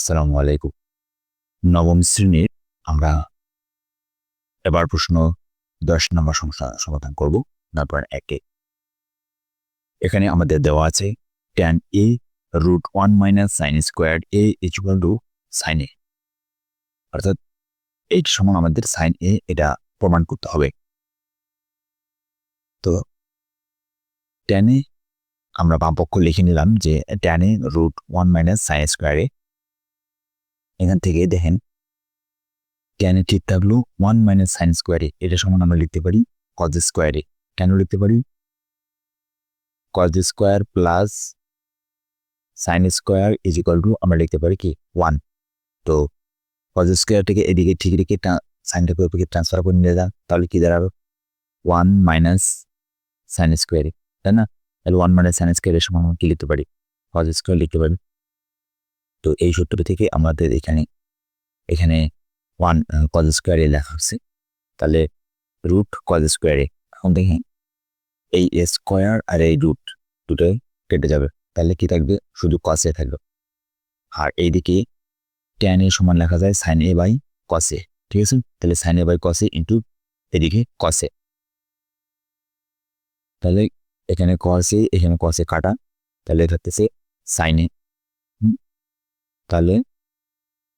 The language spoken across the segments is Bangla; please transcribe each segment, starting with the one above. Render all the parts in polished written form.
আসসালামু আলাইকুম। নবম শ্রেণীর আমরা এবার প্রশ্ন 10 নম্বর সমস্যা সমাধান করব। তারপর একে এখানে আমাদের দেওয়া আছে tan a √1 - sin squared a sin a, অর্থাৎ এইটা সমান আমাদের sin a এটা প্রমাণ করতে হবে। তো tan a আমরা বাম পক্ষ লিখে নিলাম যে tan a √1 - sin square a। এখান থেকে দেখেন tan a ঠিক থাকলো 1 - sin স্কয়ার a, এটা সমান আমরা লিখতে পারি cos স্কয়ার a। কেন লিখতে পারি? cos square plus sin square আমরা লিখতে পারি কি 1। তো cos স্কয়ার থেকে এদিকে ঠিক রেখে সাইনটাকে ওইদিকে ট্রান্সফার করে নিয়ে যান, তাহলে কি দাঁড়াবে 1 - sin স্কয়ার, তাই না? তাহলে 1 - sin স্কয়ার এর সমান আমরা কি লিখতে পারি? cos স্কয়ার লিখতে পারি। তো এই সূত্র থেকে আমাদের এখানে 1 cos স্কয়ার এ লেখা হচ্ছে, তাহলে রুট cos স্কয়ার এ। এখন দেখেন এই স্কয়ার আর এই রুট দুটোই কেটে যাবে, তাহলে কি থাকবে? শুধু cos a থাকবে। আর এইদিকে tan a সমান লেখা যায় sin a by cos a, ঠিক আছে? তাহলে sin a by cos a into এদিকে cos a, তাহলে এখানে cos a এখানে cos a কাটা, তাহলে থাকতেছে sin a। তাহলে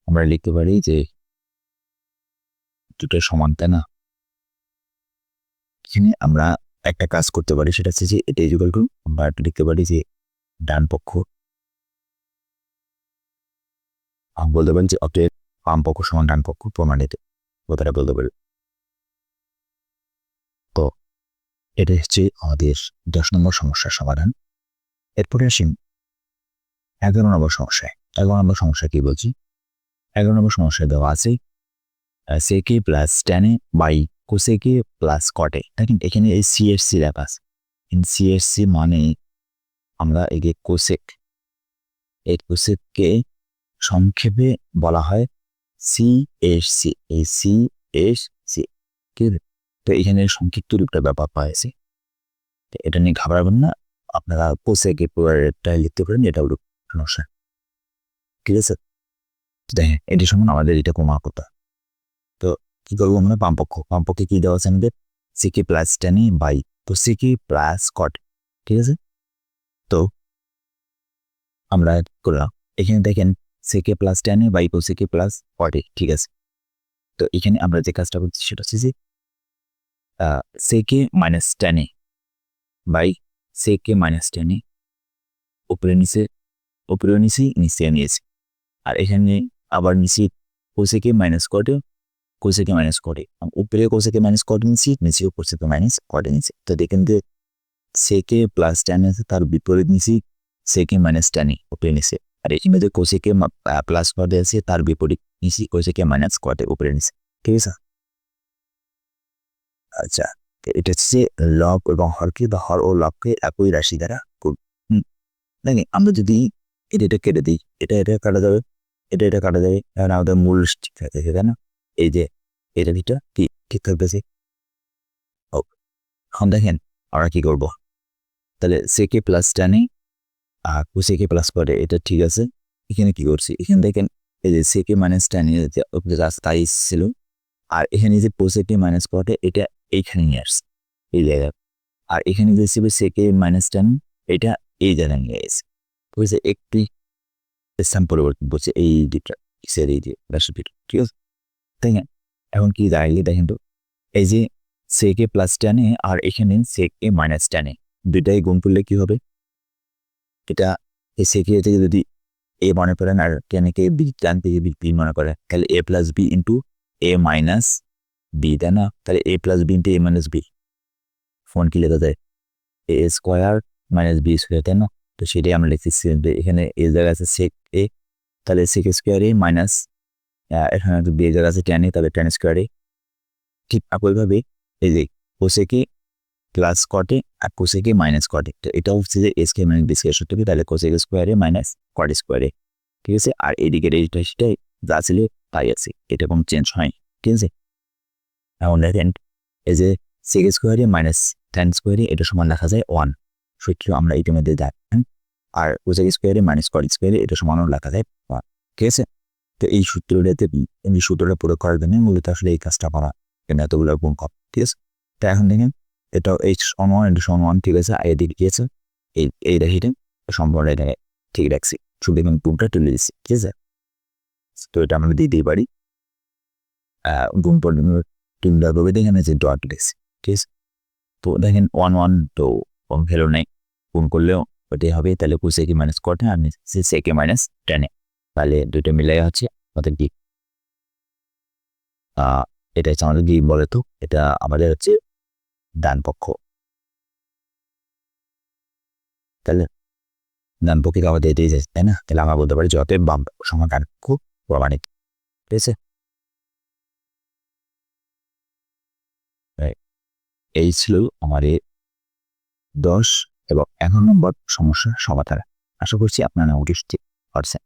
আমরা লিখতে পারি যে দুটো সমান, তাই না? এখানে আমরা একটা কাজ করতে পারি, সেটা হচ্ছে যে এটা ইকুয়াল টু আমরা লিখতে পারি যে ডান পক্ষ বলতে পারি যে অতএব বাম পক্ষ সমান ডান পক্ষ প্রমাণিত, কথাটা বলতে পারি। তো এটা হচ্ছে আমাদের 10 নম্বর সমস্যার সমাধান। এরপরে আসি 11 নম্বর সমস্যায়। 11 নম্বর সমস্যা কি বলছি? 11 নম্বর সমস্যায় দেওয়া আছে sec a plus tan a by cosec a plus cot a। দেখেন এখানে এই CSC লেখা আছে। CSC মানে আমরা এই যে কোসেক, এই কোসেককে সংক্ষেপে বলা হয় CSC। এই CSC কি? তো এখানে সংক্ষিপ্ত রূপটা ব্যাপার পাইছে, এটা নিয়ে ঘাবড়াবেন না, আপনারা কোসেক এর পুরোটা লিখতে পারেন, এটা হলো সমস্যা, ঠিক আছে? দেখেন এটি সমান আমাদের এটা প্রমাণ করতে। তো কি করবো আমরা? বাম পক্ষে কি দেওয়া আছে আমাদের? sec a plus tan a by cosec a plus cot, ঠিক আছে? তো আমরা করলাম, এখানে দেখেন sec a plus tan a by cosec a plus cot a, ঠিক আছে? তো এখানে আমরা যে কাজটা করছি সেটা হচ্ছে যে sec a minus tan a by sec a minus tan a উপরে নিচে নিচে নিয়েছি, আর এখানে আবার নিচে cosec a minus cot a, cosec a minus cot a, উপরে cosec a মাইনাস cot নিয়েছি, নিচেও cosec a minus cot a নিয়েছি। তো দেখেন যে sec a plus tan a তার বিপরীত নিয়েছি sec a minus tan a উপরে নিচে, আর এখানে যে cosec a plus cot a আছে তার বিপরীত নিয়েছি cosec a minus cot a উপরে নিচে, ঠিক আছে? আচ্ছা, এটা হচ্ছে লব এবং হরকে বা হর ও লবকে একই রাশি দ্বারা করব। দেখেন আমরা যদি এটা কেটে দিই, এটা কাটা যাবে, এটা কাটা যাবে, কারণ আমাদের মূল ঠিক থাকে, তাই না? এই যে এটা ঠিক থাকতেছে। এখন দেখেন আমরা কি করব? তাহলে sec a plus tan a আর cosec a plus cot a, এটা ঠিক আছে। এখানে কি করছি? এখানে দেখেন এই যে sec a minus tan a তাই ছিল, আর এখানে যে cosec a minus cot a এটা এইখানে নিয়ে আসছে এই জায়গায়, আর এখানে যে ছিল sec a মাইনাস tan এটা এই জায়গায় নিয়ে এসেছে, বুঝছে? একটি স্থান পরিবর্তন করছে এই দুটা কিসের এই যে রাশি, ঠিক আছে? তাই না? এখন কি দাঁড়াইলে দেখেন তো, এই যে sec a plus tan a আর এখানে sec a minus tan a দুইটাই গুণ করলে কি হবে? এটা এই sec a থেকে যদি a মনে করেন আর tan কে b, tan থেকে b মনে করেন, তাহলে a plus b into a minus b, তাই না? তাহলে a plus b into a minus b phone কি লেখা যায়? a square minus b square, তাই না? তো সেটাই আমরা লিখতেছি, এখানে a জায়গা আছে sec a, তাহলে sec স্কোয়ার a মাইনাস এখানে b জায়গা আছে tan a, তাহলে tan স্কোয়ার a। ঠিক একইভাবে এই যে cosec a plus cot a আর cosec a minus cot a, এটা হচ্ছে যে a square minus b square সূত্র, তাহলে cosec square a minus cot square a, ঠিক আছে? আর এদিকে এইটা সেটাই যা ছিল তাই আছে, এটা কোনো চেঞ্জ হয়, ঠিক আছে? এখন দেখেন এই যে sec square a minus tan square a এটা সমান লেখা যায় 1 সূত্র আমরা ইতিমধ্যে জানি, আর cosec square a minus cot square a এটা সমানও লেখা যায় 1, ঠিক আছে? তো এই সূত্রটা প্রয়োগ করার জন্য মূলত আসলে এই কাজটা করা, এতগুলো গুণ কম। ঠিক আছে, তো এখন দেখেন এটা এইচ সমান 1 ইন্টু সমান 1, ঠিক আছে, এদিকে দিয়েছে এই রাশিটা সম্পূর্ণ এটাকে ঠিক রাখছি, শুধু এখন গুণটা তুলে দিচ্ছি। ঠিক আছে, তো এটা আমরা দিতেই পারি গুণ পর্যন্ত তুলনা করবে, এখানে যে ডট লিখছি। ঠিক আছে, তো দেখেন 1 1 তো কম ভ্যালু নেই, গুণ করলেও ওটাই হবে, তাহলে কোসে কি মাইনাস কটে আর সেকে মাইনাস টেনে, তাহলে দুটো মিলাই হচ্ছে আমাদের কি এটা হচ্ছে আমাদের কি বলে, তো এটা আমাদের হচ্ছে ডান পক্ষ। তাহলে ডান পক্ষে আমাদের এটাই যাচ্ছে, তাই না? তাহলে আমরা বলতে পারি যে অতএব বাম সমান ডান পক্ষ প্রমাণিত। ঠিক আছে, এই ছিল আমার 10 এবং 11 নম্বর সমস্যার সমাধান। আশা করছি আপনারা উঠে পারছেন।